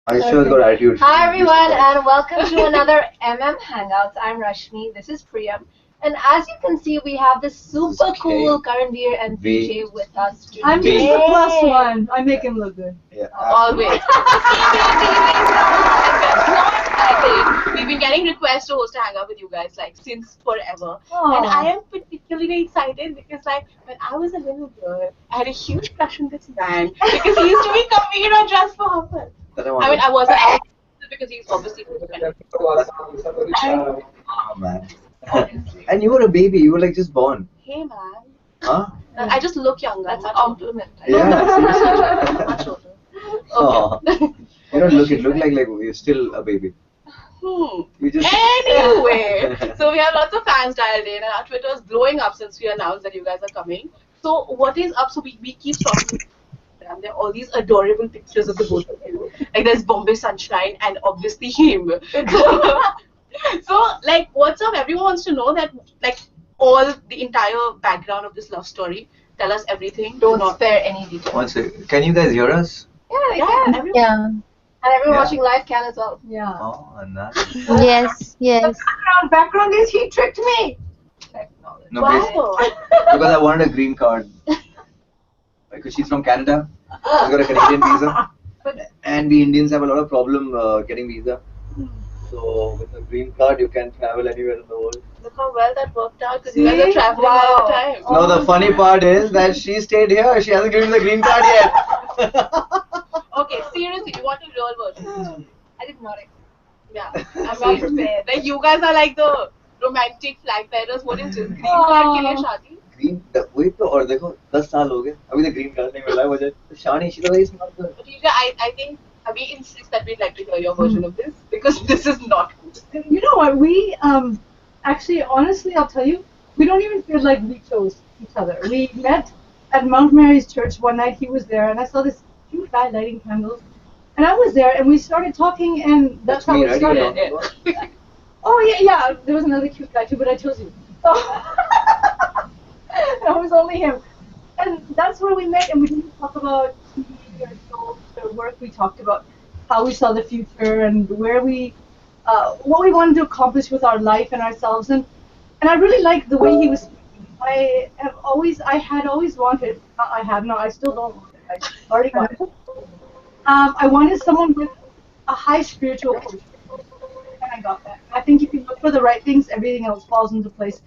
I sure got attitude. Hi everyone and welcome to another Hangouts. I'm Rashmi, this is Priyam. And as you can see, we have this super cool Karanvir and Teejay with us today. I'm just the plus one. I make him look good. Yeah, Always. We've been getting requests to host a hangout with you guys like since forever. And I am particularly excited because like when I was a little girl, I had a huge crush on this man because he used to be coming on Just for Humble. I mean, I wasn't because he's obviously Oh man. And you were a baby. You were like just born. Hey man. Huh? I just look younger. That's a compliment. Yeah. Seriously. Much older. Oh. You don't look like you're still a baby. You just. Anyway, so we have lots of fans dialed in, and our Twitter is blowing up since we announced that you guys are coming. So what is up? So we keep talking. And there are all these adorable pictures of the both of you. Like there's Bombay Sunshine and obviously him. So like what's up? Everyone wants to know that like all the entire background of this love story. Tell us everything. Don't spare any details. One second. Can you guys hear us? Yeah. Everyone. Yeah. And everyone Yeah. watching live can as well. Yeah. Oh, nice. Yes. Yes. Background is he tricked me. No, Wow. because I wanted a green card. Because she's from Canada. She's got a Canadian visa. And we Indians have a lot of problem getting visa. So with a green card, you can travel anywhere in the world. Look how well that worked out because you guys are traveling all the time. No, the funny part is that she stayed here. She hasn't given me the green card yet. Okay, seriously, you want a real version? I did not. Yeah. I'm not prepared. Like you guys are like the romantic flag bearers. What is this? Green card के लिए शादी? Green वही तो और देखो 10 साल हो गए अभी तक ग्रीन कार्ड नहीं मिला है मुझे Shani she was smart girl Teejay, I think we insist that we'd like to hear your version of this because this is not good. You know what? We actually, honestly, I'll tell you, we don't even feel like we chose each other. We met at Mount Mary's church one night. He was there, and I saw this cute guy lighting candles, and I was there, and we started talking, and that's how me, it right? started. Oh yeah. There was another cute guy too, but I chose you. That was only him. And that's where we met, and we didn't talk about TV or shows or work. We talked about how we saw the future and where what we wanted to accomplish with our life and ourselves. And I really liked the way he was speaking. I had always wanted, I still don't want it. I already got it. I wanted someone with a high spiritual quotient. And I got that. I think if you look for the right things, everything else falls into place.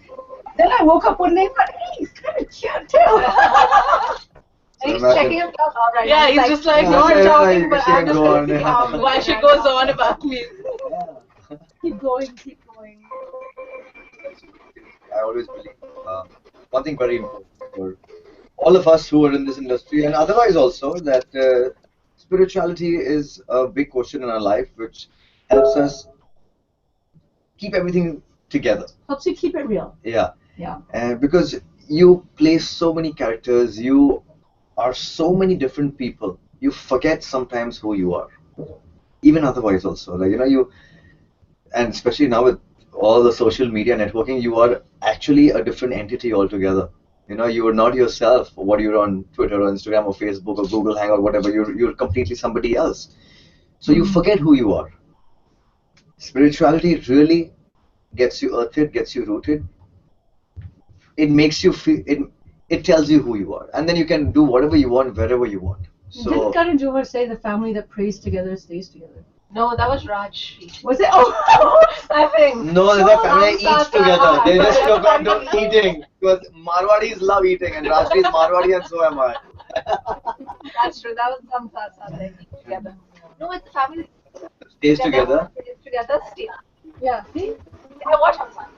Then I woke up one day and thought, hey, he's kind of cute too. And he's checking himself out right now. Yeah, he's just like, Yeah, no, I'm yeah, talking, like, but she I'm can just go on. thinking why she goes on about me. Keep going. I always believe one thing very important for all of us who are in this industry and otherwise also that spirituality is a big question in our life which helps us keep everything together. Helps you keep it real. Yeah. Yeah. Because you play so many characters, you are so many different people. You forget sometimes who you are. Even otherwise also. Like you and especially now with all the social media networking, you are actually a different entity altogether. You are not yourself, what you're on Twitter or Instagram or Facebook or Google Hangout, whatever, you're completely somebody else. So you forget who you are. Spirituality really gets you earthed, gets you rooted. It makes you feel it tells you who you are. And then you can do whatever you want, wherever you want. So Didn't Karan Johar say the family that prays together stays together? No, that was Raj. Was it? Oh, Laughing. no, the family eats together. They just took on to eating. Because Marwadis love eating and Rashmi is Marwadi and so am I. That's true. That was some thing together. No, it's the family. Stays together. Together, stay. yeah. See? I watch Hangout.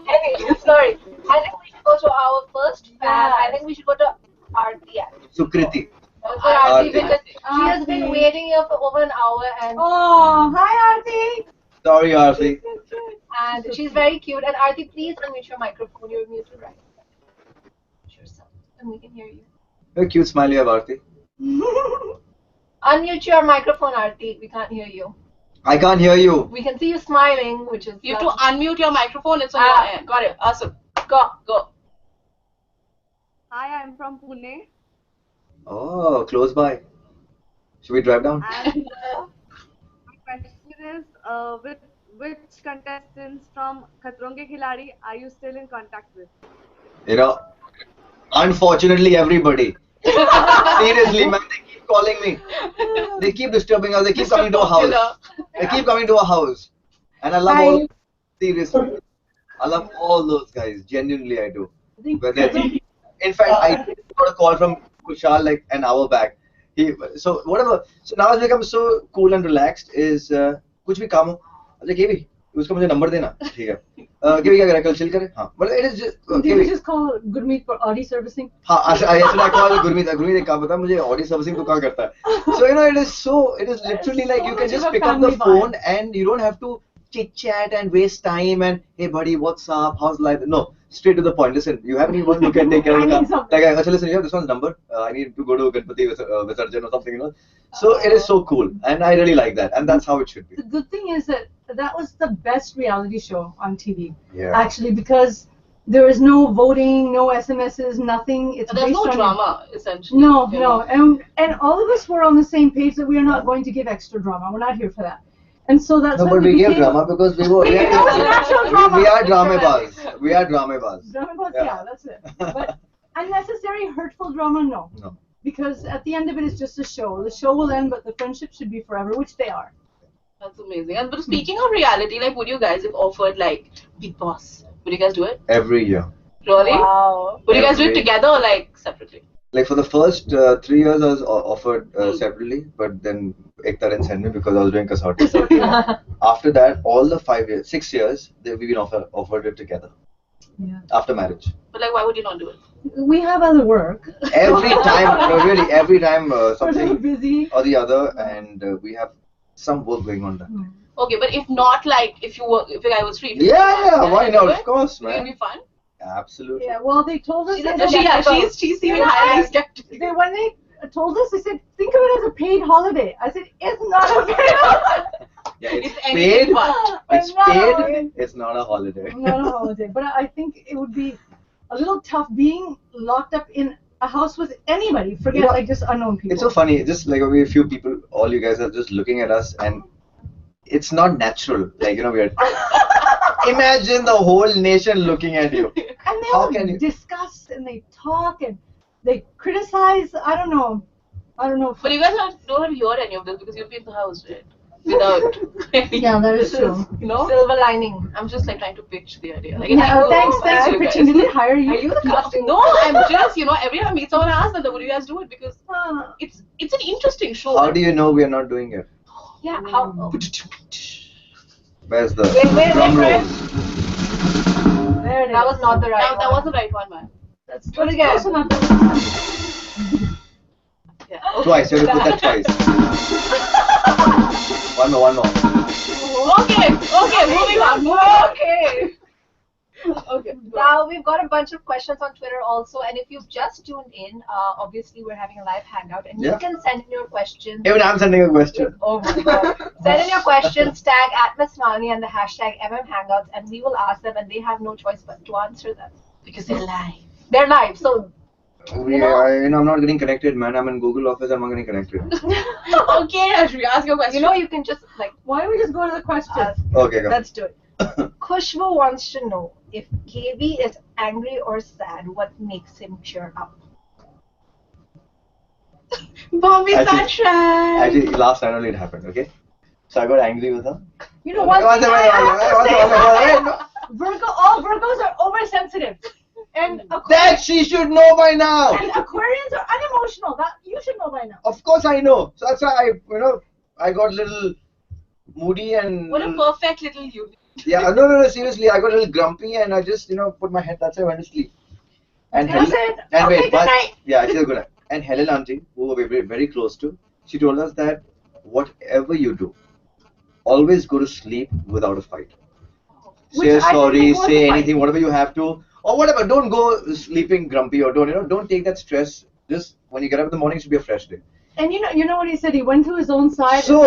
Anyway, sorry. I think we should go to our first fan. I think we should go to Aarti. Sukriti. Aarti, because she has been waiting here for over an hour and Hi, Aarti. Sorry, Arthi. and she's very cute. And Aarti, please unmute your microphone. You're muted, right? Yourself, and we can hear you. Very cute smile you have, Arthi. Unmute your microphone, Aarti. We can't hear you. I can't hear you. We can see you smiling, which is. You have to unmute your microphone. It's on your end. Got it. Awesome. Go. Hi, I'm from Pune. Oh, close by. Should we drive down? And my question is, with which contestants from Khatron Ke Khiladi are you still in contact with? You know, unfortunately, everybody. Seriously, man, they keep calling me. They keep disturbing us. They keep coming to our house. They keep coming to our house. And I love all. Seriously, I love all those guys. Genuinely, I do. Whether it's, in fact, I got a call from Kushal like an hour back. So whatever. So now it's become so cool and relaxed. Is कुछ भी काम हो, अच्छा केवी उसका मुझे number देना, ठीक है. केवी क्या करे कल चिल करे, हाँ. But it is just. Did you just call Gurmeet for Audi servicing? हाँ, yesterday I called Gurmeet. Gurmeet एक काम बता मुझे Audi servicing तो कहाँ करता है. So you know it is literally like you can just pick up the phone and you don't have to chit chat and waste time and hey buddy what's up, how's life. No, straight to the point. Listen, you have anyone who can take care of the car? Like actually listen, you have this one's number. I need to go to Ganpati Visarjan or something, you know. So it is so cool and I really like that and that's how it should be. The good thing is that was the best reality show on TV. Yeah. Actually, because there is no voting, no SMSs, nothing. It's There's based no on drama, essentially. No, no, and all of us were on the same page that we are not going to give extra drama. We're not here for that. And so that's No, why but we became gave drama because we were. natural drama. We are drama bars. We are drama bars. Drama bars, Yeah. yeah, that's it. But unnecessary, hurtful drama, no. No. Because at the end of it, it's just a show. The show will end, but the friendship should be forever, which they are. That's amazing. And but speaking of reality, like, would you guys have offered like Big Boss? Would you guys do it? Every year. Really? Wow. Would you guys do it Every- together or like separately? Like for the first 3 years, I was offered separately, but then Ekta didn't send me because I was doing Kasauti. After that, all the 5 years, 6 years, we've been offered it together. Yeah. After marriage. But like, why would you not do it? We have other work. Every time, no, really, every time We're so something busy. or the other, and we have some work going on that. Okay, but if not, like, if you guys was free. if you Yeah, were- why you not? do Of it? course, It'll man. be fun. Absolutely. Yeah, well, they told us that She's seeming highly skeptical. when they told us, they said, think of it as a paid holiday. I said, it's not a paid holiday. Yeah, It's it's anything paid. but. It's not a holiday. paid. It's not a holiday. Not a holiday. But I think it would be a little tough being locked up in a house with anybody. Forget Yeah. like just unknown people. It's so funny. Just like a few people, all you guys are just looking at us, and it's not natural. Like we're. Imagine the whole nation looking at you. And they How all can you- discuss and they talk and they criticize. I don't know. But you guys don't have to hear any of this because you'll be in the house, right? Without. Yeah, that is true. You know? Silver lining. I'm just like trying to pitch the idea. Like, Yeah, thanks you for guys. pitching. Did they hire you? Are you the casting? No, I'm just, every time I meet someone, I ask them, would you guys do it? Because it's an interesting show. How do you know we are not doing it? Yeah. How? Where's the Wait, drum wait. rolls? There it is. That was not the right that one. was the right one, man. That's Do it again. close enough. Yeah. Twice. You have to put that twice. One more. Okay, moving on. Okay. Okay. Now we've got a bunch of questions on Twitter also, and if you've just tuned in, obviously we're having a live hangout, and Yeah. you can send in your questions. Even I'm sending a question. Oh my god. Send in your questions, tag @MissMalini and the hashtag #MMHangouts, and we will ask them, and they have no choice but to answer them. Because they're live. They're live, so I'm not getting connected, man. I'm in Google Office. I'm not getting connected. Okay, Ashmi, ask your question. you can just like Why don't we just go to the questions? Okay, go. let's do it. Khushbu wants to know if KB is angry or sad, what makes him cheer up? Bombay Actually- sunshine. Actually, last night only it happened. Okay, so I got angry with her. You know, one One thing second, I have to one say second, about one it, second. all Virgos are oversensitive. And That she should know by now. and Aquarians are unemotional. That you should know by now. Of course I know. So that's why I got a little moody and What a perfect little unit. yeah. No. Seriously, I got a little grumpy and I just put my head. That's why I went to sleep. And That's it. and Okay, wait, good but night. yeah, she's good night. And Helen auntie, who we're very, very close to, she told us that whatever you do, always go to sleep without a fight. Which Say I sorry, think was say a fight. anything, whatever you have to, or whatever. Don't go sleeping grumpy or don't take that stress. Just when you get up in the morning, it should be a fresh day. And you know what he said? He went to his own side. So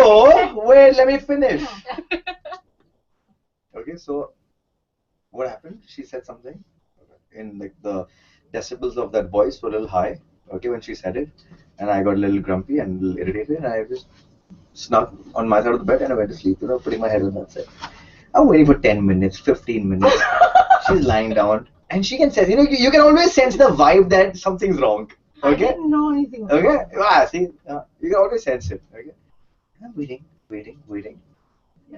wait, let me finish. Okay, so what happened? She said something, in like the decibels of that voice were a little high. Okay, when she said it, and I got a little grumpy and a little irritated, and I just snuck on my side of the bed and I went to sleep. Putting my head on that side. I'm waiting for 10 minutes, 15 minutes. She's lying down, and she can sense. You can always sense the vibe that something's wrong. I Okay. didn't know anything was Okay. wrong. See, you can always sense it. Okay. I'm waiting.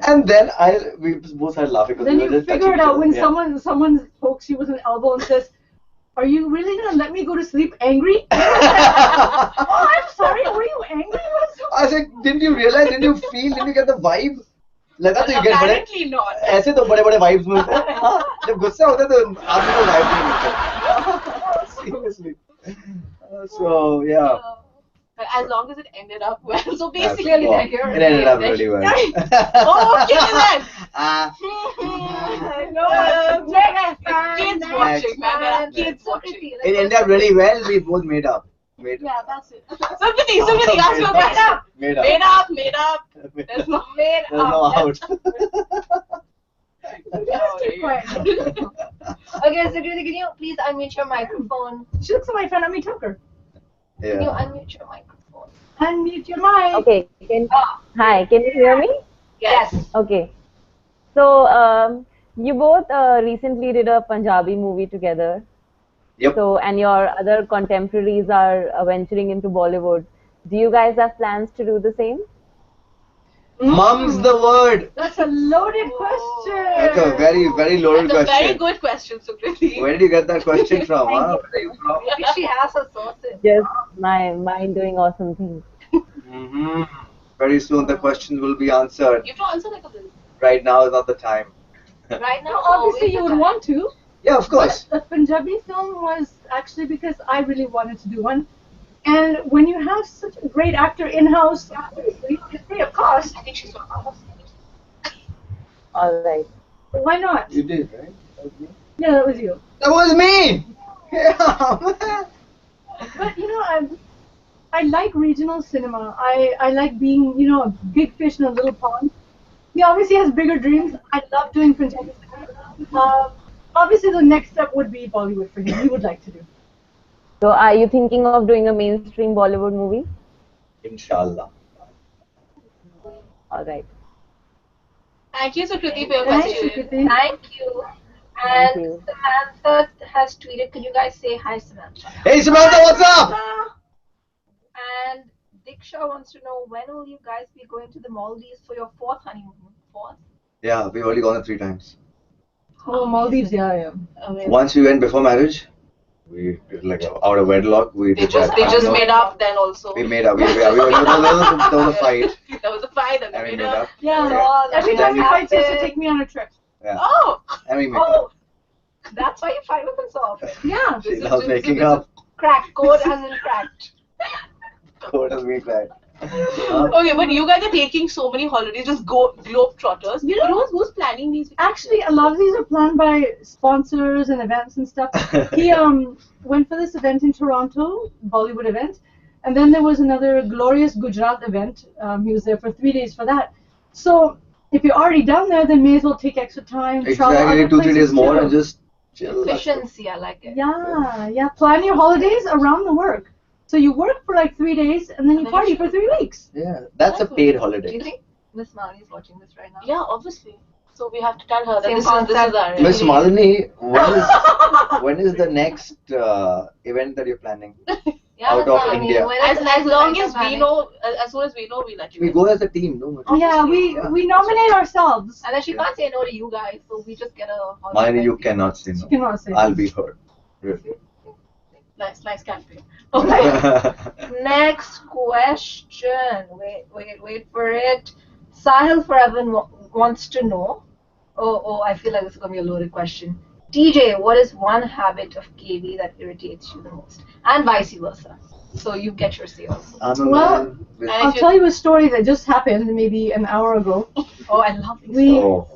And then we both started laughing because Then we were you just touching figure it each out other. when Yeah. someone pokes you with an elbow and says, "Are you really gonna let me go to sleep angry?" Oh, I'm sorry. Were you angry about something? I said, didn't you realize? Didn't you feel? Didn't you get the vibe? लगा तो you get बड़े Apparently not. ऐसे तो बड़े vibes मिलते हैं हाँ जब गुस्सा होता है तो आदमी को vibes नहीं मिलते seriously so yeah But as long as it ended up well. So That's- basically, oh, they're here. it ended up really well Oh, okay then. Ah, Kids watching, man. There are kids watching. it ended up really well. We both made up. Yeah, that's it. Somebody, ask your Made question. up. Made up. Made up. There's no There's no out. Okay, so can you please unmute your microphone? She looks at my friend. Let me talk her. Can you Yeah. unmute your microphone? Unmute your mic. Okay. Hi, can you hear me? Yes. Okay. So, you both recently did a Punjabi movie together. Yep. So, and your other contemporaries are venturing into Bollywood. Do you guys have plans to do the same? Mum's the word. That's a loaded question. That's a very, very loaded That's a very question. good question, Sukriti. Where did you get that question from? Huh? Where are you from? Maybe she has her sources. Just my mind doing awesome things. Mm-hmm. Very soon the questions will be answered. You have to answer like a little. Right now is not the time. Right now, No, obviously you would want to. Yeah, of course. But the Punjabi film was actually because I really wanted to do one. And when you have such a great actor in-house, obviously, it's free of cost. I think she's from All right. Why not? You did, right? That was me. Yeah, that was you. That was me! Yeah, But I like regional cinema. I like being, a big fish in a little pond. He obviously has bigger dreams. I love doing Punjabi cinema. Obviously, the next step would be Bollywood for him. He would like to do. So, are you thinking of doing a mainstream Bollywood movie? Inshallah. All right. Thank you, Sukriti, for your Thanks, question. Sukriti. Thank you. Thank And you. Samantha has tweeted. Could you guys say hi, Samantha? Hey Samantha, what's up? And Diksha wants to know when will you guys be going to the Maldives for your fourth honeymoon? Fourth? Yeah, we've already gone there 3 times. Oh, Maldives, yeah. Once we went before marriage. We like out of wedlock. We They did just that. made up then also. We made up. There was a fight, There was a fight and and we they made made up. up. Yeah. Every time we fight, she has to take me on a trip. Yeah, Oh! and we made up. Oh, that's why you fight with him so often. Yeah. She loves making up. Cracked. Code hasn't cracked. What does mean that? Okay, but you guys are taking so many holidays, just go globetrotters. You know- But who's planning these? Actually, a lot of these are planned by sponsors and events and stuff. He went for this event in Toronto, Bollywood event, and then there was another glorious Gujarat event. He was there for 3 days for that. So if you're already down there, then may as well take extra time. travel Exactly, other 2-3 places days more too. and just chill. Efficiency, I like it. Yeah. Plan your holidays around the work. So you work for like 3 days and then you then party you for 3 weeks. Yeah, that's a paid Do you holiday. think Miss Mali is watching this right now? Yeah, obviously. So we have to tell her that Same this is concept. our Miss Malini, when is the next event that you're planning? Yeah, Out Miss of Malini, India. when is the next As long event as you're we planning? know, as soon as we know, we'll let you We know. go as a team, no? Yeah, we nominate ourselves. And then she can't say no to you guys, so we just get a Malini, you cannot say You no. cannot say. I'll be hurt. Really. Nice campaign. Okay. Next question. Wait for it. Sahil Forever wants to know. Oh, I feel like this is going to be a loaded question. TJ, what is one habit of KV that irritates you the most? And vice versa. So you get your say also. I'm a Well, man with- I'll tell you a story that just happened maybe an hour ago. Oh, I love these. We, Oh,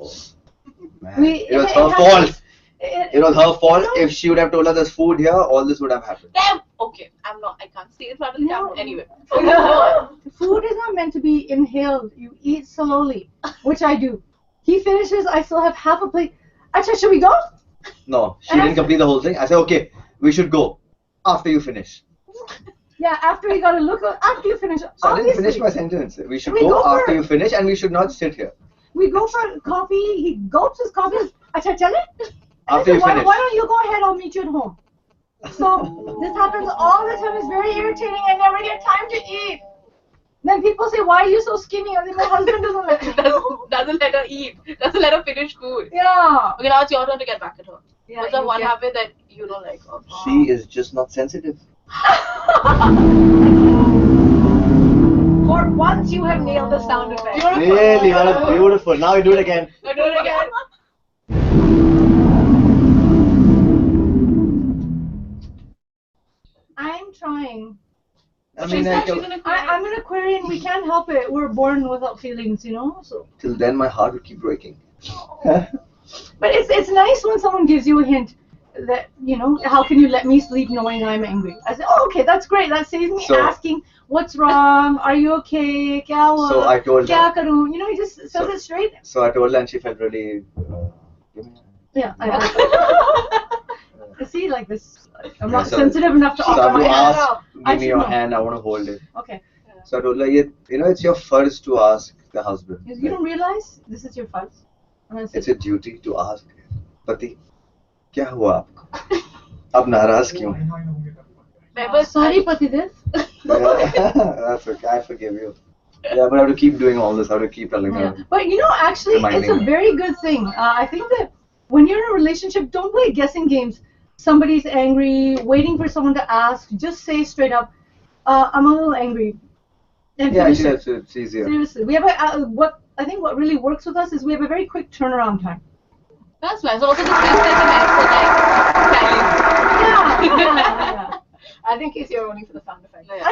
man. we It was it her happens- fault. It was her fault. No. If she would have told us there's food here, all this would have happened. Damn. Okay, I can't stay in front of the No. camera anyway. Okay, go on. Food is not meant to be inhaled. You eat slowly, which I do. He finishes, I still have half a plate. Acha, should we go? No, she And I didn't said- complete the whole thing. I said, okay, we should go after you finish. Yeah, after we gotta look after you finish. So I didn't Obviously, finish my sentence. We should We go go for after it. you finish, and we should not sit here. we go for coffee. He gulps his coffee. Acha, chale? After you finish. Why don't you go ahead? I'll meet you at home. So this happens all the time. It's very irritating. I never get time to eat. Then people say, "Why are you so skinny?" And then my husband doesn't let me. Doesn't let her eat. Doesn't let her finish food. Yeah. Okay, now it's your turn to get back at her. Yeah, What's the you one get- habit that you don't like? Oh, She is just not sensitive. For once, you have nailed the sound effect. Really, that's beautiful. Now we do it again. I do it again. I'm trying. I mean, I She's an Aquarian. I'm an Aquarian. We can't help it. We're born without feelings, you know. So, till then my heart would keep breaking. but it's nice when someone gives you a hint that how can you let me sleep knowing I'm angry? I say, oh, okay, that's great. That saves me So- asking what's wrong. Are you okay? Kya hua? So I told her. Kya karoon? He just says So- it straight. So I told her, and she felt really. Give me a- Yeah. I see, like this. I'm not so- sensitive enough to So I offer have my to hand. ask, I give me should your know. hand. I want to hold it. Okay. So I told her, it's your first to ask the husband. You don't realize this is your fuss? And I said, It's a duty to ask. पति, क्या हुआ आपको? अब नाराज क्यों? Remember, sorry, Pati, this. That's okay. I forgive you. Yeah, but I have to keep doing all this. I have to keep telling Yeah. her. But actually, it's Reminding a her. very good thing. I think that when you're in a relationship, don't play guessing games. Somebody's angry, waiting for someone to ask. Just say straight up, I'm a little angry. And Yeah, finish actually, it. it's easier. Seriously, we have I think what really works with us is we have a very quick turnaround time. that's nice. Also, this makes like a nice Yeah. I think he's here only for the sound effect. Yeah.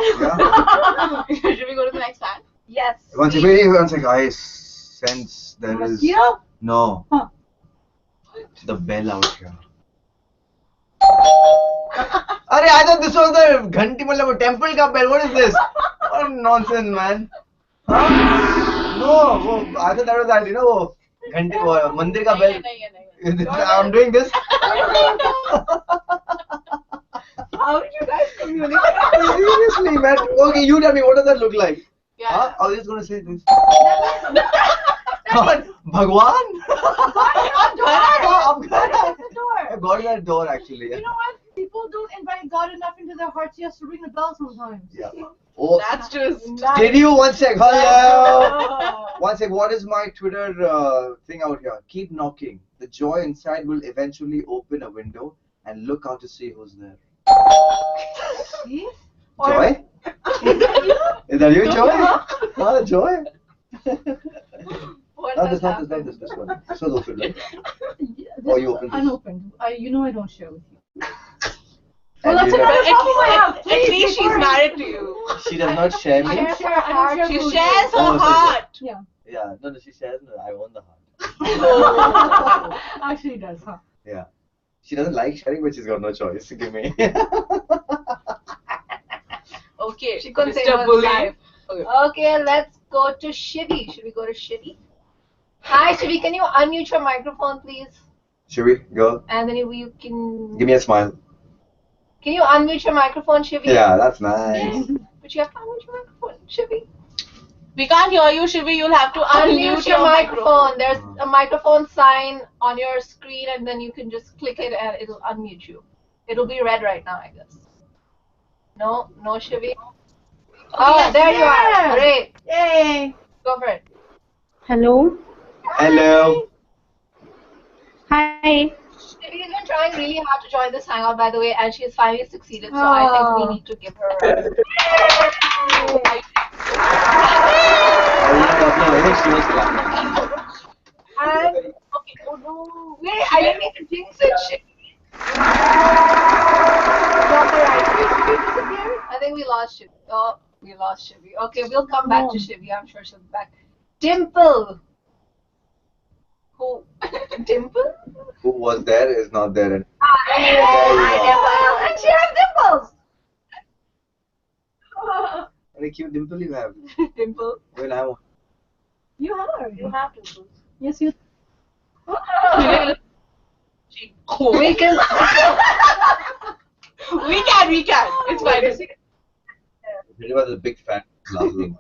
Should we go to the next fan? Yes. One second, I sense there is. Mosquito? No. Huh. The bell out here. Arey, I thought this was the ghanti, matlab temple ka bell. What is this? What nonsense, man. Huh? No, I thought that was that, wo ghanti, mandir ka bell. I'm doing this. How did you guys communicate? Seriously, man. Okay, you tell me, what does that look like? Yeah. Huh? I was just gonna say this. God, Bhagwan? I got that door actually. You know what? People don't invite God enough into their hearts. He has to ring the bell sometimes. Yeah. Oh, That's just. did you? One sec. Hello. One sec. What is my Twitter thing out here? Keep knocking. The joy inside will eventually open a window and look out to see who's there. See? Joy? Is that you, Joy? Huh, Joy? What Not does this, not happen? this, this one. This was open, right? This Oh, you is opened this. unopened. I don't share with you. And Well, that's you know- another problem I have. At Please, least she's before- married to you. She does not share me. I don't share She food. shares her Oh, so- heart. Yeah. Yeah, no, she shares. No, I own the heart. Actually, it does, huh? Yeah. She doesn't like sharing, but she's got no choice. Give me. Okay, She couldn't say Mr. no Bully. live. Okay. Okay, let's go to Shivi. Should we go to Shivi? Hi, Shivi. Can you unmute your microphone, please? Should we go? And then you can. Give me a smile. Can you unmute your microphone, Shivi? Yeah, that's nice. But you have to unmute your microphone, Shivi. We can't hear you, Shivi. You'll have to Unmute your microphone. There's a microphone sign on your screen, and then you can just click it, and it'll unmute you. It'll be red right now, I guess. No, Shivi. Oh, there you are. Great. Yay! Go for it. Hello. Hello. Hi. Shivi has been trying really hard to join this hangout, by the way, and she has finally succeeded. So I think we need to give her. And okay, oh no, wait, I didn't mean to jinx it. Shit. Not the right. Shivi disappeared. I think we lost Shivi. Oh, we lost Shivi. Okay, we'll come back to Shivi. I'm sure she'll be back. Dimple. Who? Dimple? Who was there is not there. And And she has dimples. very cute dimple you have. Dimple. Well, I have. You have. You have dimples. Yes, you. We can. We can. It's fine. He was a big fan of Lazarus.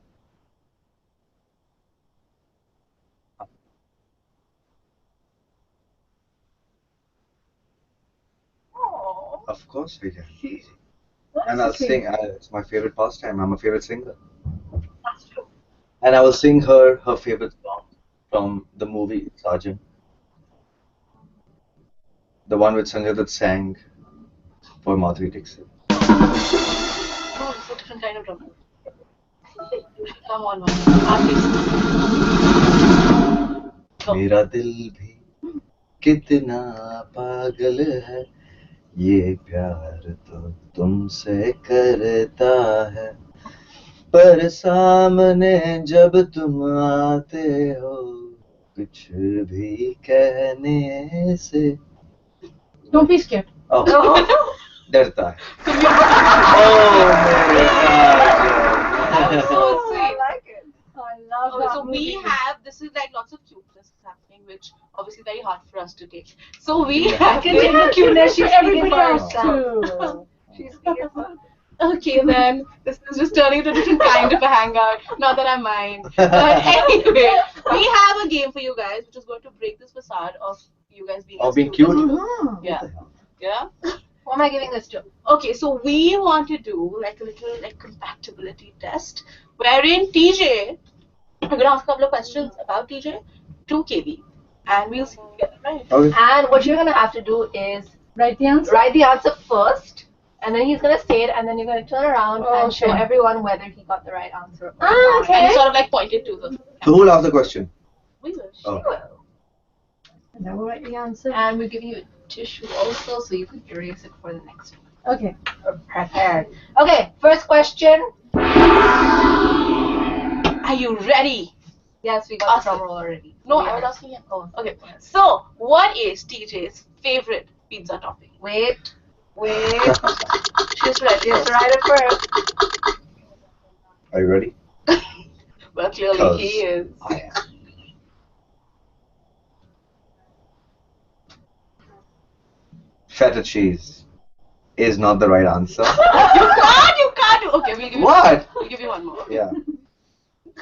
Oh, Of course we can. That's And I'll okay. sing. It's my favorite pastime. I'm a favorite singer. that's true. And I will sing her favorite song from the movie Sergeant, the one which Sanjay Dutt sang for Madhuri Dixit. Oh, it's a different kind of drama. Come on, artist. Go. मेरा दिल भी कितना पागल है ये प्यार तो तुमसे करता है पर सामने जब तुम आते हो कुछ भी कहने से Don't be scared. oh, डरता है So we मेरे That's so Oh, I sweet. like it. I love Okay, that so movie. we have, this is like lots of cuteness happening, which obviously very hard for us to take. So we Yeah. have Can take the cuteness. She's speaking Everybody for else herself. too. She's speaking for herself. Okay, then this is just turning into a different kind of a hangout. Not that I mind. But anyway, we have a game for you guys, which is going to break this facade of you guys being Of being exclusive. cute? Mhm. Yeah. Yeah. Who am I giving this to? Okay, so we want to do like a little like compatibility test, wherein TJ, we're gonna ask a couple of questions about TJ to KB, and we'll see if we get it right. Okay. And what you're gonna have to do is Write the answer. write the answer first, and then he's gonna say it, and then you're gonna turn around and show Okay. everyone whether he got the right answer. Or Ah, not. okay. And sort of like pointed to the. So who'll ask the question? We will. Oh. He will. And then we'll write the answer. And we'll give you a tissue also, so you can erase it for the next one. Okay. We're prepared. Okay, first question. Are you ready? Yes, we got the Ask drum it. roll already. No, We I was are- asking him. Oh, okay. So, what is TJ's favorite pizza topping? Wait. She's ready. You have to write it first. Are you ready? Well, clearly Because he is. I am. Feta cheese is not the right answer. You can't. Okay, we'll give you. What? We'll give you one more. Yeah.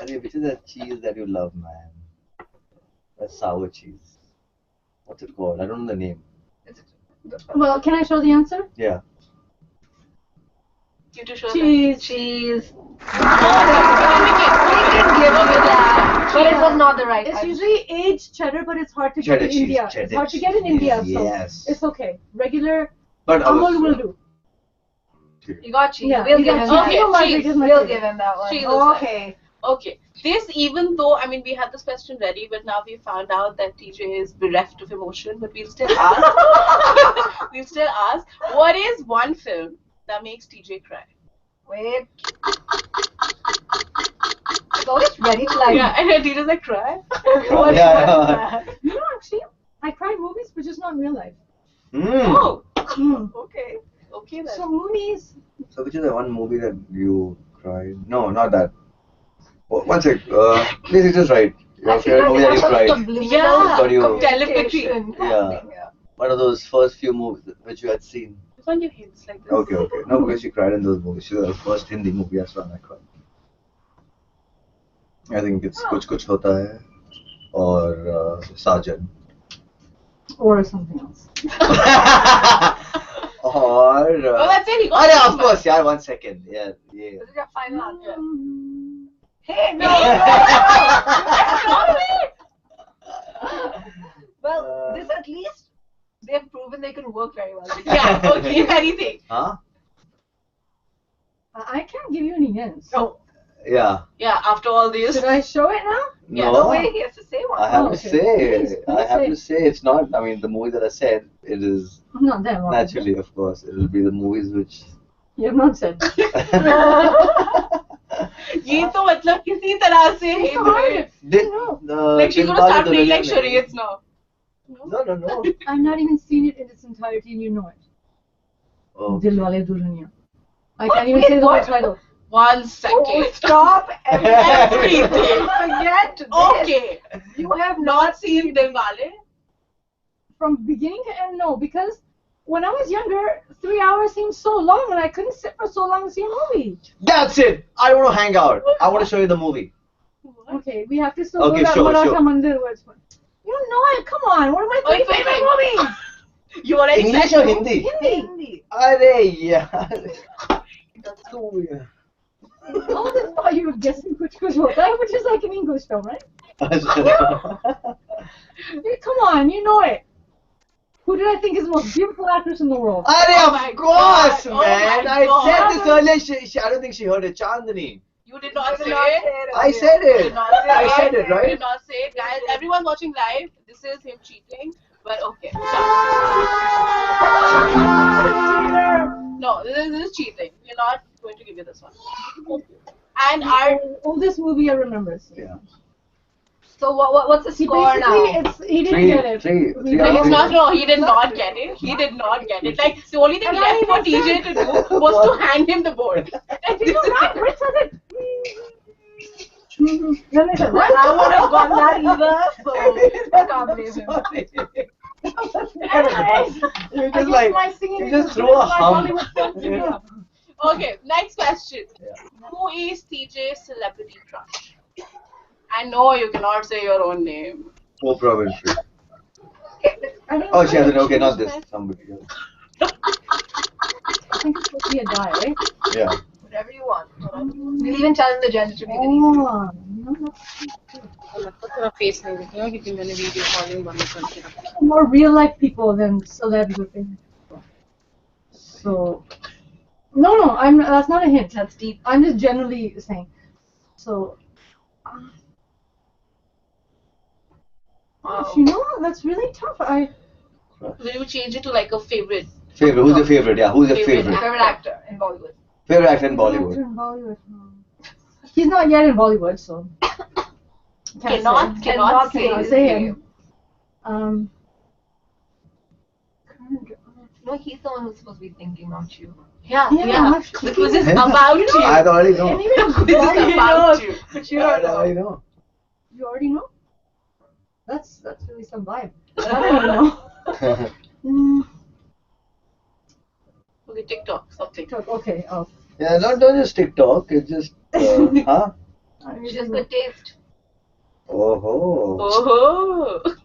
Okay, which is that cheese that you love, man? That sour cheese. What's it called? I don't know the name. Well, can I show the answer? Yeah. You two show Cheese. Cheese. them. We can give you that. But it was not the right It's answer. usually aged cheddar, but it's hard to Cheddar get in cheese. India. It's Cheddar hard to get in cheese. India, so Yes. it's okay. Regular But Amul will do. You got cheese. Yeah, We'll you give got him cheese. that. Okay, You know why cheese. it is my We'll favorite. give him that one. Cheese is right. Okay. Okay. This, even though, I mean, we had this question ready, but now we found out that TJ is bereft of emotion, but we'll still ask. We'll still ask, what is one film that makes TJ cry? Wait. It's always ready to like. Yeah, and TJ's like, cry? What Yeah. was that? You know, actually, I cry in movies, but just not in real life. Mm. Oh, Mm. okay. Okay then. So movies. So which is the one movie that you cried? No, not that. Oh, one sec. Please, it is right. Your I feel favorite movie that you like cried. subliminal Sorry, you- Telepathy. communication Yeah. happening here. One of those first few movies which you had seen. Just want your hints like this. Okay, okay. No, because she cried in those movies. She was the first Hindi movie that's when I cried. I think it's Kuch Kuch Hota Hai or Sajan. Or something else. Or Oh, that's it. He got oh, yeah, it. of course. Yeah, 1 second. Yeah, yeah. This is your final answer. Mm. Hey, no! Stop it. Well, this at least they've proven they can work very well. Yeah, okay, anything. Huh? I can't give you any hints. Oh, Yeah. Yeah, after all these. Should I show it now? Yeah, no No. way, he has to say one. I have Oh, to okay. say, Please, I have say. to say, it's not. I mean, the movie that I said, it is I'm not there. Wrong. naturally, of course, it will be the movies which. You have not said. ये तो मतलब किसी तरह से It's hint hard. है. Dil, Like she's gonna start playing like charades now. No, no, no. I've not even seen it in its entirety, and you know it. Oh. Dil Wale Dulhania. I can't even Wait, say the what? whole title. 1 second. Oh, stop Everything. Forget this. Okay. You have Not seen Dilwale? From beginning to end, no, because when I was younger, 3 hours seemed so long, and I couldn't sit for so long to see a movie. That's it. I want to hang out. I want to show you the movie. Okay, we have to still Okay, go to sure, Maratha sure. Mandir. You don't know it. Come on. What are my three favorite movies? You already English said or no. Hindi? Hindi. Arey yaar. That's so weird. All this while you were guessing Kuch Kuch Hota Hai, which is like an English film, right? Come on, you know it. Who did I think is the most beautiful actress in the world? Arey, my of course, God. Oh man. my I God. said this earlier. I don't think she heard it. Chandni. You did not say not it. say it. I said You it. did not say I it. said it, You right? did not say it, guys. Everyone watching live, this is him cheating. But okay. No, this is cheating. We're not going to give you this one. And our Oldest movie I remember seeing. Yeah. So what's the He score basically, now? he didn't get it. Three He out of it's three. not, no, he did not get it. He did not get it. Like, the only thing And I left for even TJ to do was to hand him the board. He was not Brit says it. Then I said, I would have gone that either, so I can't blame him. Anyways, You I just guess like my singing you is just as threw good a as my hum. Bollywood films, you know. Okay, next question. Who is TJ's celebrity crush? I know you cannot say your own name. Oprah Winfrey. I don't Oh, she know. hasn't. Okay, was not this. nice. Somebody else. I think it's supposed to be a guy, right? Yeah. Whatever you want. We'll even challenge the gender to make it easy. Oh, no, that's more real life people than celebs or famous people. So, no, that's not a hint. That's deep. I'm just generally saying. So, Wow. you know, that's really tough. Will you change it to like a favorite? Favorite. Who's your favorite? Yeah. Who's your favorite? Favorite actor in Bollywood. Favorite actor in He's not Bollywood. in Bollywood. He's not yet in Bollywood, so Cannot cannot say say his him. No, he's the one who's supposed to be thinking, not you. Yeah. actually. Because it's about you. I already know. And even This is Bollywood, about you. but you I don't know. already know. You already know? That's really some vibe. I don't know. Okay, TikTok, something. TikTok, okay. Oh. Yeah, don't just TikTok. It's just huh? She has good taste. Oh. Oh.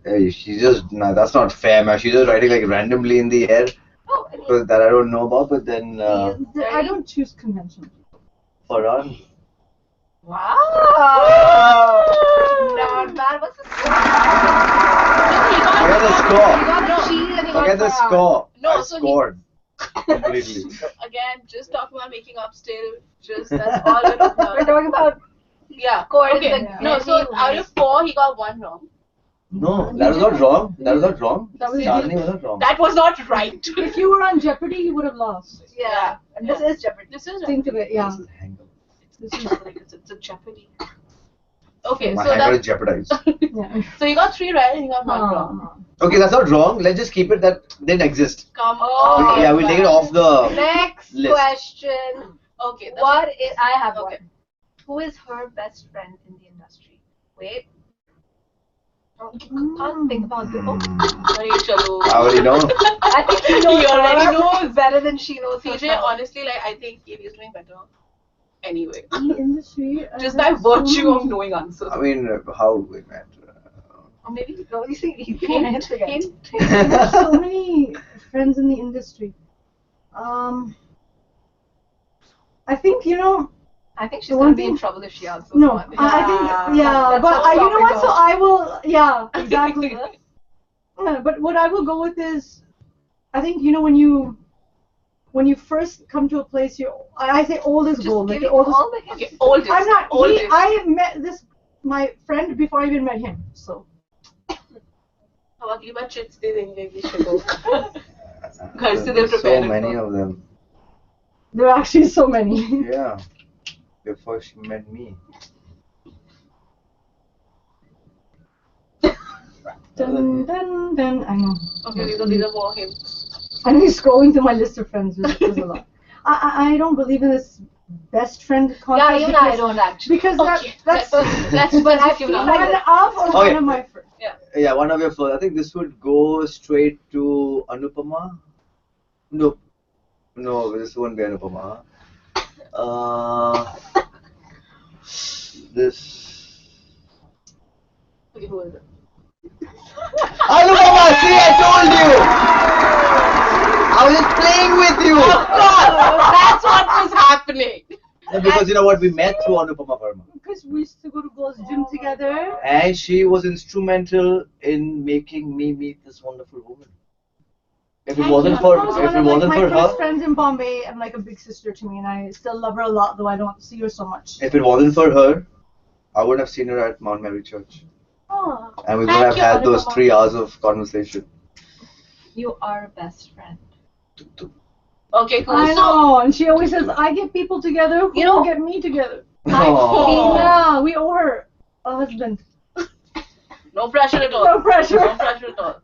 Hey, she just that's not fair, man. She's just writing like randomly in the air Oh, because that I don't know about. But then I don't choose conventional people. Farhan. wow. Not bad. What's the score? Forget the score. You got the cheese and you Forget the got Farhan. score. No, I so he- scored completely. Again, just talking about making up still. Just that's all we're talking We're about. talking about Yeah. score is Okay. the No, so out of 4, he got 1 wrong. No, that was not wrong. That was not wrong. That was- Chandni was not wrong. That was not right. If you were on Jeopardy, you would have lost. yeah. And this is Jeopardy. This is Think of it, yeah. This is Hangout. This is like it's a Jeopardy. Okay, My so Hangout is that jeopardized. Yeah. so you got 3 right and you got 1 wrong. Okay, that's not wrong. Let's just keep it that didn't exist. Come Oh, on. Yeah, we'll take it off the Next list. question. Okay. that's- What is? I have Okay. one. Who is her best friend in the industry? Wait. Oh, you can't think about it. Oh, Sorry, chalo. I already know. I think he knows He already her knows. better than she knows TJ, herself. honestly, like I think he is doing better. Anyway, In the industry, just by virtue of knowing answers. I mean, how we met. Or maybe no, you see, he Hint, can't forget. There's so many friends in the industry. I think, you know, I think she's The gonna one be in thing- trouble if she answers no, one. I think, yeah, That's but how you know what, topic so goes. I will, yeah, exactly. Yeah, but what I will go with is, I think, you know, when you first come to a place, I say old is Just gold. Like give the you oldest, all the hints. Okay, oldest. I'm not, Oldest. I met my friend before I even met him, so. अब अगली बार chips दे देंगे किसी को. घर से they'll So prepare it many for. of them. There are actually so many. Yeah. Before she met me. Dun, dun, dun. I know. Okay, these are more hints. I'm really scrolling through my list of friends. There's a lot. I don't believe in this best friend concept. Yeah, even I don't actually. Because Okay, that's let's But I give feel up. like one of or Okay. one of my friends. Yeah, one of your first. I think this would go straight to Anupama. No, no, this won't be Anupama. Uh, this. Okay, who is it? Anupama, see, I told you. I was just playing with you. Of course, that's what was happening. Yeah, because you know what, we met through Anupama Verma, Because we used to go to girls' gym together. and she was instrumental in making me meet this wonderful woman. If it wasn't for, She was if one it of like wasn't my for first her, friends in Bombay and like a big sister to me, and I still love her a lot, though I don't see her so much. if it wasn't for her, I wouldn't have seen her at Mount Mary Church, Oh. and we would Thank have you, had those Anupama. 3 hours of conversation. You are best friend. Okay, cool. I So, know, and she always says, I get people together who You know- will get me together. Aw. Yeah, we owe her a husband. no pressure at all. No pressure. No pressure at all.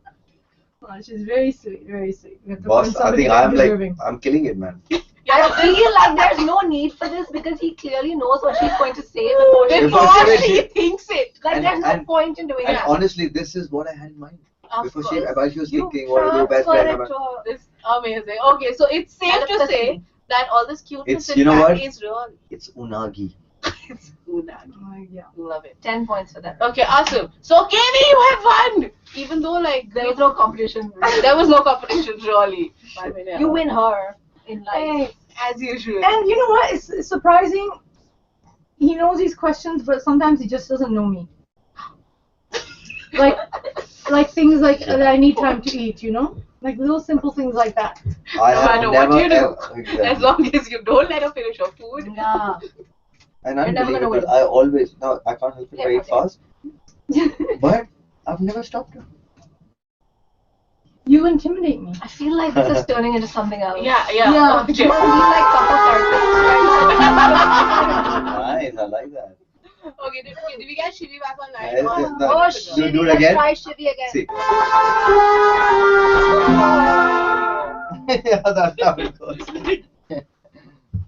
Oh, she's very sweet, very sweet. We have to Boss, find I somebody think that's I'm like, deserving. I'm killing it, man. Yeah, I feel like there's no need for this because he clearly knows what she's going to say before she Before before she- she thinks it. Like And- there's no and- point in doing And that. honestly, this is what I had in mind. Of Before course. while she was You thinking, what to do best transfer friend. it to her. It's amazing. Okay, so it's safe to Telepathy. say that all this cuteness It's- in you know what? Patty is real. It's unagi. It's unagi. Yeah. Love it. 10 points for that. Okay, awesome. So KV, you have won. Even though like There was no competition. there was no competition really. I mean, yeah. You win her in life. Hey, as usual. and you know what? It's surprising. He knows these questions, but sometimes he just doesn't know me. Like things like that I need time to eat, you know? Like little simple things like that. I No have matter never what you do, exactly. as long as you don't let her finish her food. Yeah. And You're never gonna unbelievable, win. I always, no, I can't help it, I Yeah, eat fast, but I've never stopped her. You intimidate me. I feel like this is turning into something else. Yeah. Yeah. Okay. We like couple therapists right Nice, I like that. Okay, did we get Shivi back online? Yeah, Or- yeah, now. no. Oh, Do Shivi, it let's again? try Shivi again. See. Yeah, that's how it goes.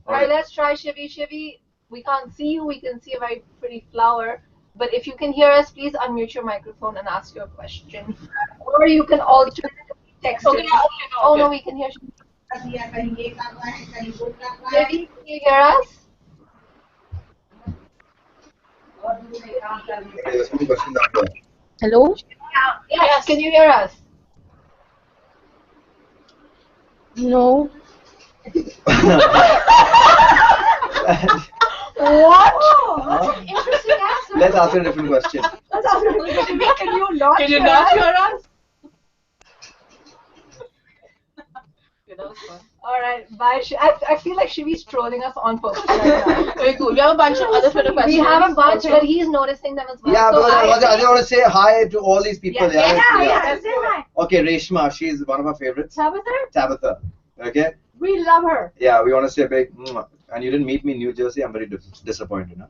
Alright, let's try Shivi. Shivi, we can't see you, we can see a very pretty flower. But if you can hear us, please unmute your microphone and ask your question. Or you can alternatively text Okay, it. okay, Oh okay. no, we can hear Shivi. Shivi, can you hear us? There's one question down there. Hello? Yes, can you hear us? No. What? That's an interesting answer. Let's ask her a different question. That's how Shivi, can you not Can you hear not us? hear us? Okay, that was fun. Alright, bye. I feel like Shivi's trolling us on purpose right now. Very cool. We have a bunch of other Twitter questions. We have a bunch, Okay. but he's noticing them as well. Yeah, so because I just want to say hi to all these people. Yeah, Yeah, say hi. Okay, Reshma, she's one of our favorites. Tabitha, Tabitha. Okay? we love her. Yeah, we want to say a big mwah. And you didn't meet me in New Jersey. I'm very disappointed. Huh?